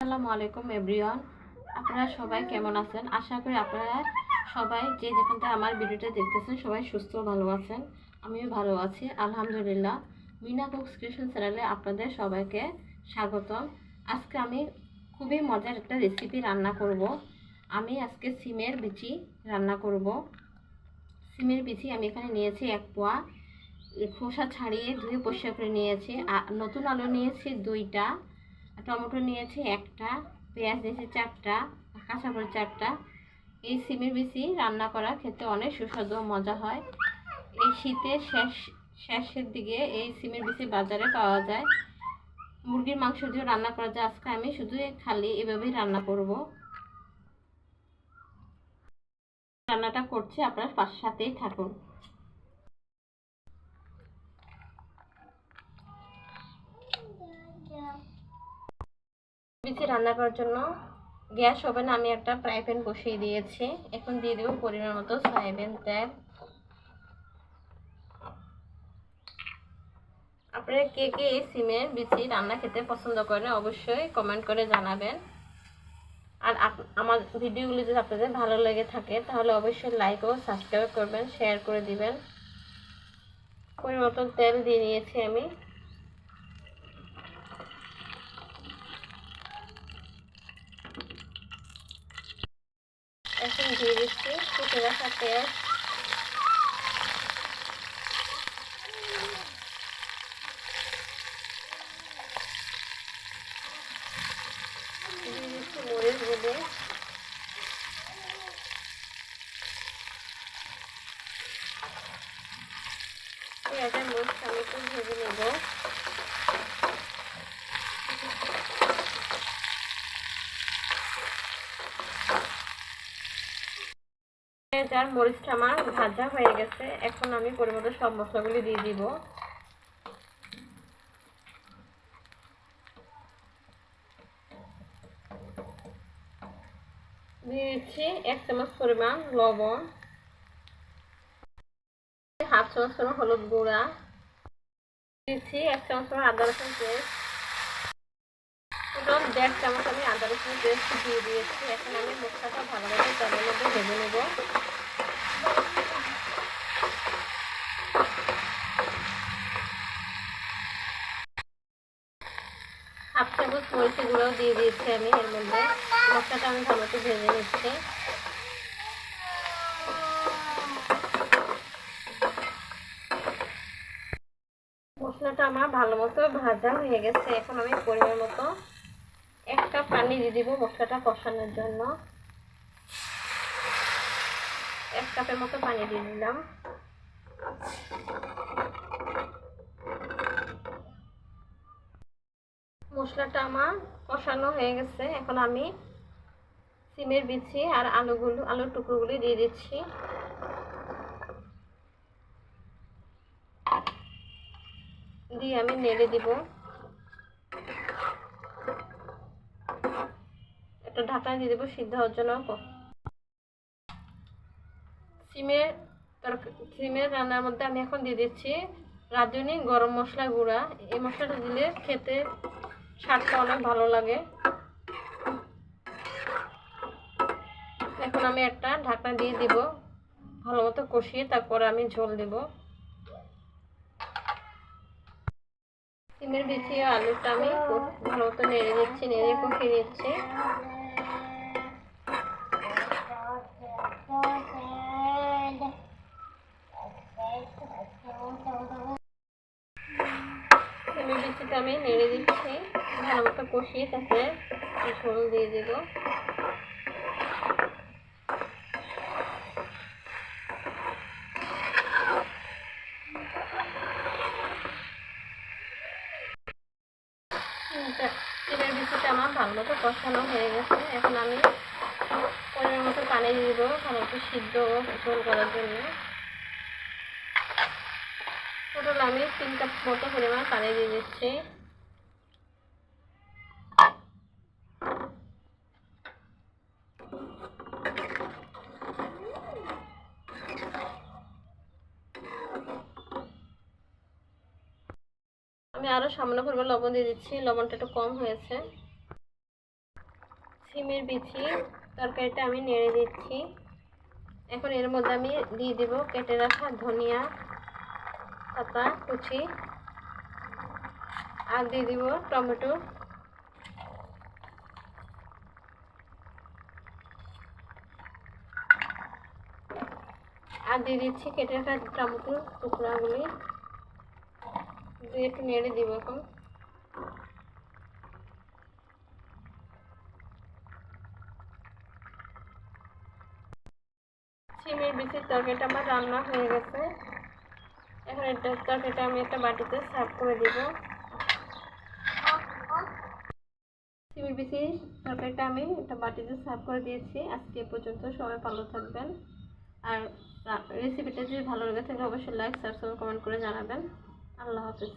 আসসালামু আলাইকুম এভরিওয়ান। আপনারা সবাই কেমন আছেন? আশা করি আপনারা সবাই যে যেখান থেকে আমার ভিডিওটা দেখতেছেন সবাই সুস্থ ভালো আছেন। আমিও ভালো আছি আলহামদুলিল্লাহ। মিনা কুকস ক্রিয়েশন চ্যানেলে আপনাদের সবাইকে স্বাগতম। আজকে আমি খুবই মজার একটা রেসিপি রান্না করব। আমি আজকে সিমের বিচি রান্না করব। সিমের বিচি আমি এখানে নিয়েছি 1 পোয়া, খোসা ছাড়িয়ে ধুয়ে পরিষ্কার করে নিয়েছি। নতুন আলু নিয়েছি 2টা, টমেটো নিয়েছি 1টা, পেঁয়াজ নিয়েছি 4টা, কাঁচামরিচ 4টা। এই সিমের বিচি রান্না করা খেতে অনেক সুস্বাদু মজা হয়। এই শীতের শেষের দিকে এই সিমের বিচি বাজারে পাওয়া যায়। মুরগির মাংস দিয়ে রান্না করা যায়। আজকে আমি শুধু খালি এভাবেই রান্না করব। রান্নাটা করছি, আপনারা সাথেই থাকুন। বিচি রান্না করার জন্য গ্যাস ওভেনে আমি একটা ফ্রাই প্যান বসিয়ে দিয়েছি। এখন দিয়ে দেবো পরিমাণ মতো সয়াবিন তেল। আপনারা কে কে এই সিমের বিচি রান্না খেতে পছন্দ করেন অবশ্যই কমেন্ট করে জানাবেন। আর আমার ভিডিওগুলো যদি আপনাদের ভালো লেগে থাকে তাহলে অবশ্যই লাইক ও সাবস্ক্রাইব করবেন, শেয়ার করে দিবেন। পরিমাণ মতো তেল দিয়ে নিয়েছি আমি। এখন দিয়ে দিচ্ছি কুচে রাখা পেঁয়াজ, দিয়ে দিচ্ছি মরিচ গুঁড়ো, পেঁয়াজের মরিচ আমি একটু ভেজে নেব। পেঁয়াজ আর মরিচটা আমার ভাজা হয়ে গেছে। এখন আমি পরিমাণ মতো সব মশলাগুলি দিয়ে দিব। দিয়ে দিচ্ছি 1 চামচ পরিমাণ লবণ, 1/2 চামচ পরিমাণ হলুদ গুঁড়া, দিচ্ছি 1 চামচ পরিমাণ আদা রসুন পেস্ট, টোটাল 1.5 চামচ আমি আদা রসুন পেস্ট দিয়ে দিয়েছি। এখন আমি মশলাটা ভালোভাবে তেলের মধ্যে ভেজে নেব। হাফ চামচ মরিচের গুঁড়াও দিয়ে দিয়েছি আমি এর মধ্যে। মশলাটা আমি ভালো মতো ভেজে নিচ্ছি। মশলাটা আমার ভালো মতো ভাজা হয়ে গেছে। এখন আমি পরিমাণ মতো 1 কাপ পানি দিয়ে দিব মশলাটা কষানোর জন্য। 1 কাপের মতো পানি দিয়ে দিলাম। মশলাটা আমার কষানো হয়ে গেছে। এখন আমি সিমের বিচি আর আলুর টুকরোগুলি দিয়ে দিচ্ছি। দিয়ে আমি নেড়ে দিব। একটা ঢাকনা দিয়ে দেবো সিদ্ধ হওয়ার জন্য। সিমের রান্নার মধ্যে আমি এখন দিয়ে দিচ্ছি রাঁধুনি গরম মশলা গুঁড়া। এই মশলাটা দিলে খেতে স্বাদটা অনেক ভালো লাগে। এখন আমি একটা ঢাকনা দিয়ে দিব, ভালো মতো কষিয়ে তারপরে আমি ঝোল দেব। সিমের বিচি আলুটা আমি ভালো মতো নেড়ে দিচ্ছি, নেড়ে কষিয়ে দিচ্ছি। সিমের বিচিটা আমি নেড়ে দিচ্ছি, ভালো মতো কষিয়ে তারপরে ঝোল দিয়ে দেব। সিমের বিচিটা আমার ভালো মতো কষানো হয়ে গেছে। এখন আমি পরিমাণ মতো পানি দিয়ে দেবো ভালো মতো সিদ্ধ ও ঝোল করার জন্য। টোটাল আমি 3 কাপ মতো পরিমাণ পানি দিয়ে দিচ্ছি। আমি আরো সামান্য পরিমাণ লবণ দিয়ে দিচ্ছি, লবণটা একটু কম হয়েছে। সিমের বিচি তরকারিটা আমি নেড়ে দিচ্ছি। এখন এর মধ্যে আমি দিয়ে দিব কেটে রাখা ধনিয়া পাতা কুচি, আর দিয়ে দিব টমেটো, আর দিয়ে দিচ্ছি কেটে রাখা টমেটোর টুকরাগুলি দিয়ে একটু নেড়ে দিব। এখন সিমের বিচির তরকারিটা আমার রান্না হয়ে গেছে। এখন এটা তরকারিটা আমি একটা বাটিতে সার্ভ করে দিব। সিমের বিচির তরকারিটা আমি একটা বাটিতে সার্ভ করে দিয়েছি। আজকে এ পর্যন্ত, সবাই ভালো থাকবেন। আর রেসিপিটা যদি ভালো লেগে থাকে অবশ্যই লাইক, সাবস্ক্রাইব, কমেন্ট করে জানাবেন। আল্লাহ হাফেজ।